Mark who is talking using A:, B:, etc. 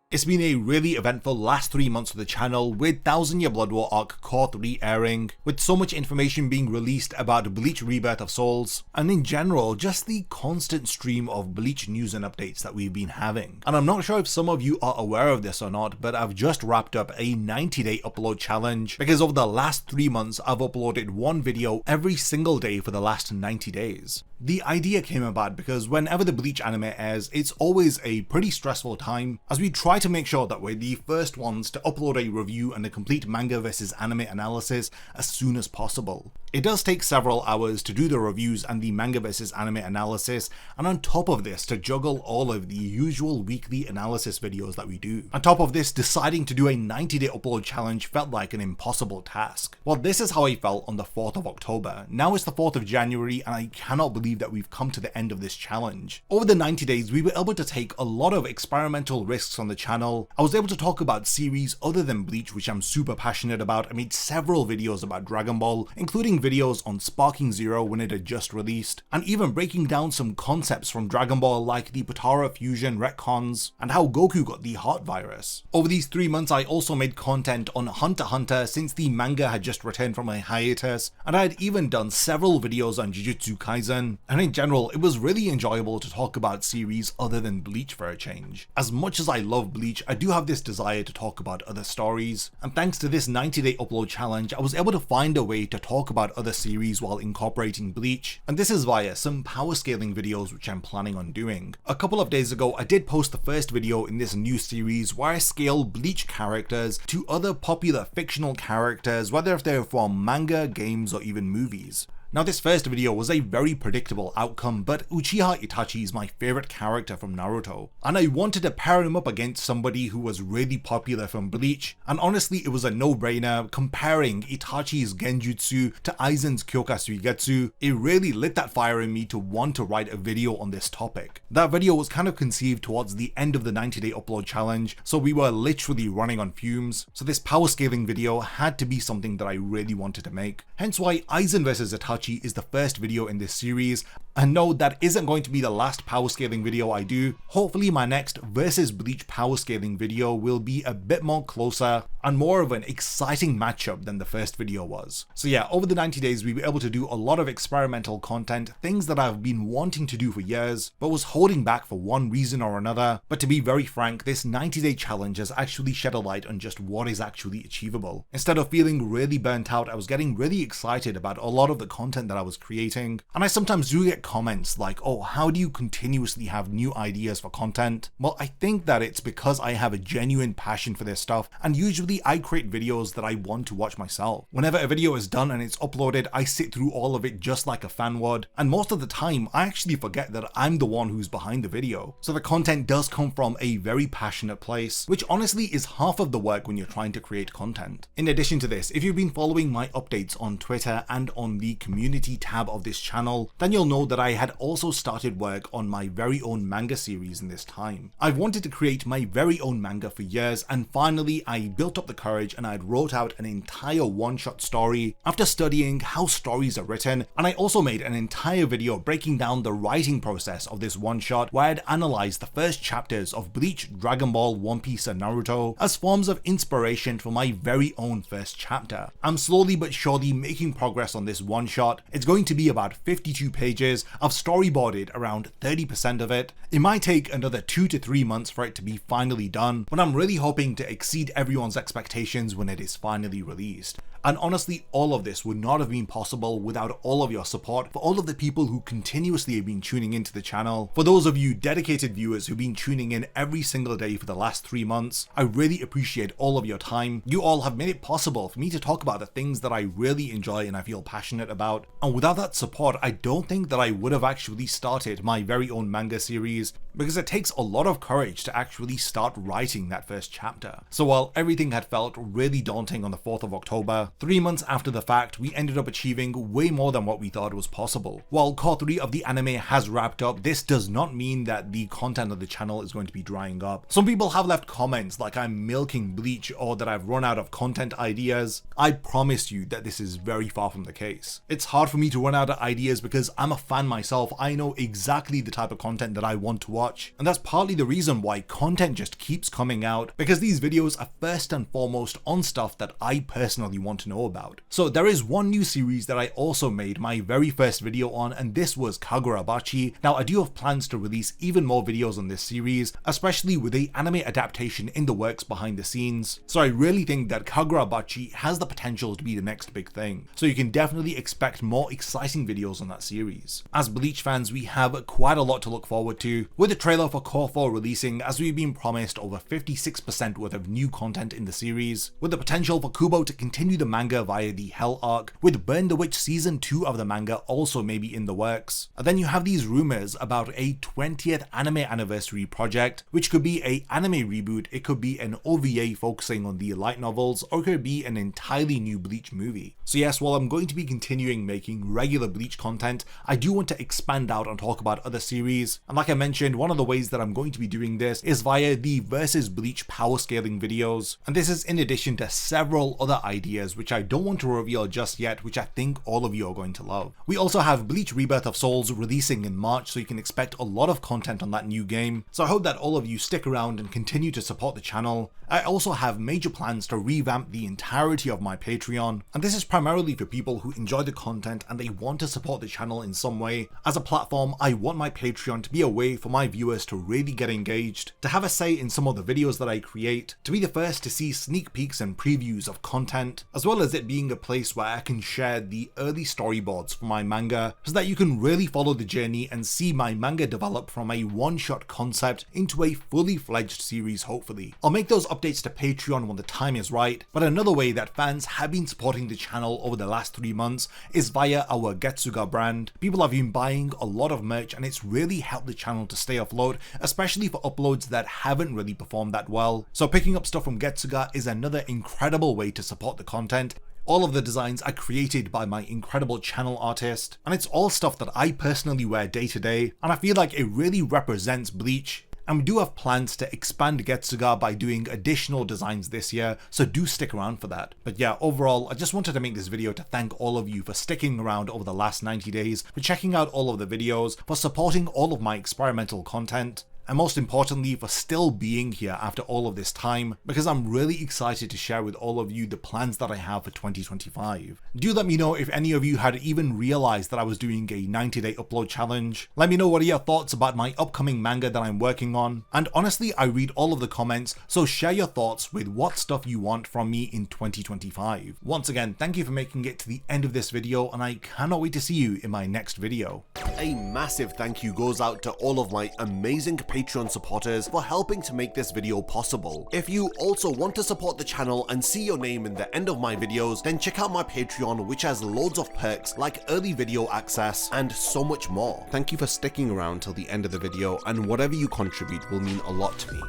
A: It's been a really eventful last 3 months of the channel, with 1000 Year Blood War Arc Core 3 airing, with so much information being released about Bleach Rebirth of Souls, and in general, just the constant stream of Bleach news and updates that we've been having. And I'm not sure if some of you are aware of this or not, but I've just wrapped up a 90-day upload challenge, because over the last 3 months I've uploaded one video every single day for the last 90 days. The idea came about because whenever the Bleach anime airs, it's always a pretty stressful time, as we try to make sure that we're the first ones to upload a review and a complete manga versus anime analysis as soon as possible. It does take several hours to do the reviews and the manga versus anime analysis, and on top of this, to juggle all of the usual weekly analysis videos that we do. On top of this, deciding to do a 90-day upload challenge felt like an impossible task. Well, this is how I felt on the 4th of October. Now it's the 4th of January, and I cannot believe that we've come to the end of this challenge. Over the 90 days, we were able to take a lot of experimental risks on the channel. I was able to talk about series other than Bleach, which I'm super passionate about. I made several videos about Dragon Ball, including videos on Sparking Zero when it had just released, and even breaking down some concepts from Dragon Ball like the Potara fusion retcons and how Goku got the heart virus. Over these 3 months, I also made content on Hunter x Hunter since the manga had just returned from a hiatus, and I had even done several videos on Jujutsu Kaisen. And in general, it was really enjoyable to talk about series other than Bleach for a change. As much as I love Bleach, I do have this desire to talk about other stories, and thanks to this 90-day upload challenge, I was able to find a way to talk about other series while incorporating Bleach, and this is via some power scaling videos which I'm planning on doing. A couple of days ago, I did post the first video in this new series where I scale Bleach characters to other popular fictional characters, whether if they're from manga, games, or even movies. Now, this first video was a very predictable outcome, but Uchiha Itachi is my favourite character from Naruto, and I wanted to pair him up against somebody who was really popular from Bleach, and honestly it was a no-brainer comparing Itachi's Genjutsu to Aizen's Kyoka Suigetsu. It really lit that fire in me to want to write a video on this topic. That video was kind of conceived towards the end of the 90-day upload challenge, so we were literally running on fumes, so this power scaling video had to be something that I really wanted to make. Hence why Aizen vs Itachi is the first video in this series, and no, that isn't going to be the last power scaling video I do. Hopefully my next versus Bleach power scaling video will be a bit more closer and more of an exciting matchup than the first video was. So yeah, over the 90 days we were able to do a lot of experimental content, things that I've been wanting to do for years, but was holding back for one reason or another. But to be very frank, this 90-day challenge has actually shed a light on just what is actually achievable. Instead of feeling really burnt out, I was getting really excited about a lot of the content that I was creating, and I sometimes do get comments like, oh, how do you continuously have new ideas for content? Well, I think that it's because I have a genuine passion for this stuff, and usually I create videos that I want to watch myself. Whenever a video is done and it's uploaded, I sit through all of it just like a fan would, and most of the time I actually forget that I'm the one who's behind the video. So the content does come from a very passionate place, which honestly is half of the work when you're trying to create content. In addition to this, if you've been following my updates on Twitter and on the community tab of this channel, then you'll know that I had also started work on my very own manga series in this time. I've wanted to create my very own manga for years, and finally I built up the courage and I wrote out an entire one-shot story after studying how stories are written, and I also made an entire video breaking down the writing process of this one-shot where I'd analysed the first chapters of Bleach, Dragon Ball, One Piece and Naruto as forms of inspiration for my very own first chapter. I'm slowly but surely making progress on this one-shot. It's going to be about 52 pages. I've storyboarded around 30% of it. It might take another 2 to 3 months for it to be finally done, but I'm really hoping to exceed everyone's expectations when it is finally released. And honestly, all of this would not have been possible without all of your support, for all of the people who continuously have been tuning into the channel. For those of you dedicated viewers who've been tuning in every single day for the last 3 months, I really appreciate all of your time. You all have made it possible for me to talk about the things that I really enjoy and I feel passionate about. And without that support, I don't think that I would have actually started my very own manga series, because it takes a lot of courage to actually start writing that first chapter. So while everything had felt really daunting on the 4th of October, 3 months after the fact, we ended up achieving way more than what we thought was possible. While Core 3 of the anime has wrapped up, this does not mean that the content of the channel is going to be drying up. Some people have left comments like I'm milking Bleach or that I've run out of content ideas. I promise you that this is very far from the case. It's hard for me to run out of ideas because I'm a fan myself. I know exactly the type of content that I want to watch, watch, and that's partly the reason why content just keeps coming out, because these videos are first and foremost on stuff that I personally want to know about. So there is one new series that I also made my very first video on, and this was Kagurabachi. Now I do have plans to release even more videos on this series, especially with the anime adaptation in the works behind the scenes. So I really think that Kagurabachi has the potential to be the next big thing. So you can definitely expect more exciting videos on that series. As Bleach fans, we have quite a lot to look forward to, with the trailer for Core 4 releasing, as we've been promised over 56% worth of new content in the series, with the potential for Kubo to continue the manga via the Hell arc, with Burn the Witch Season 2 of the manga also maybe in the works. And then you have these rumors about a 20th anime anniversary project, which could be an anime reboot, it could be an OVA focusing on the light novels, or it could be an entirely new Bleach movie. So yes, while I'm going to be continuing making regular Bleach content, I do want to expand out and talk about other series, and like I mentioned, one of the ways that I'm going to be doing this is via the versus Bleach power scaling videos, and this is in addition to several other ideas which I don't want to reveal just yet, which I think all of you are going to love. We also have Bleach Rebirth of Souls releasing in March, so you can expect a lot of content on that new game, so I hope that all of you stick around and continue to support the channel. I also have major plans to revamp the entirety of my Patreon, and this is primarily for people who enjoy the content and they want to support the channel in some way. As a platform, I want my Patreon to be a way for my viewers to really get engaged, to have a say in some of the videos that I create, to be the first to see sneak peeks and previews of content, as well as it being a place where I can share the early storyboards for my manga, so that you can really follow the journey and see my manga develop from a one-shot concept into a fully fledged series hopefully. I'll make those updates to Patreon when the time is right, but another way that fans have been supporting the channel over the last 3 months is via our Getsuga brand. People have been buying a lot of merch and it's really helped the channel to stay afloat, especially for uploads that haven't really performed that well. So picking up stuff from Getsuga is another incredible way to support the content. All of the designs are created by my incredible channel artist, and it's all stuff that I personally wear day to day, and I feel like it really represents Bleach. And we do have plans to expand Getsuga by doing additional designs this year, so do stick around for that. But yeah, overall, I just wanted to make this video to thank all of you for sticking around over the last 90 days, for checking out all of the videos, for supporting all of my experimental content, and most importantly for still being here after all of this time, because I'm really excited to share with all of you the plans that I have for 2025. Do let me know if any of you had even realized that I was doing a 90-day upload challenge. Let me know what are your thoughts about my upcoming manga that I'm working on, and honestly I read all of the comments, so share your thoughts with what stuff you want from me in 2025. Once again, thank you for making it to the end of this video, and I cannot wait to see you in my next video.
B: A massive thank you goes out to all of my amazing Patreon supporters for helping to make this video possible. If you also want to support the channel and see your name in the end of my videos, then check out my Patreon, which has loads of perks like early video access and so much more. Thank you for sticking around till the end of the video, and whatever you contribute will mean a lot to me.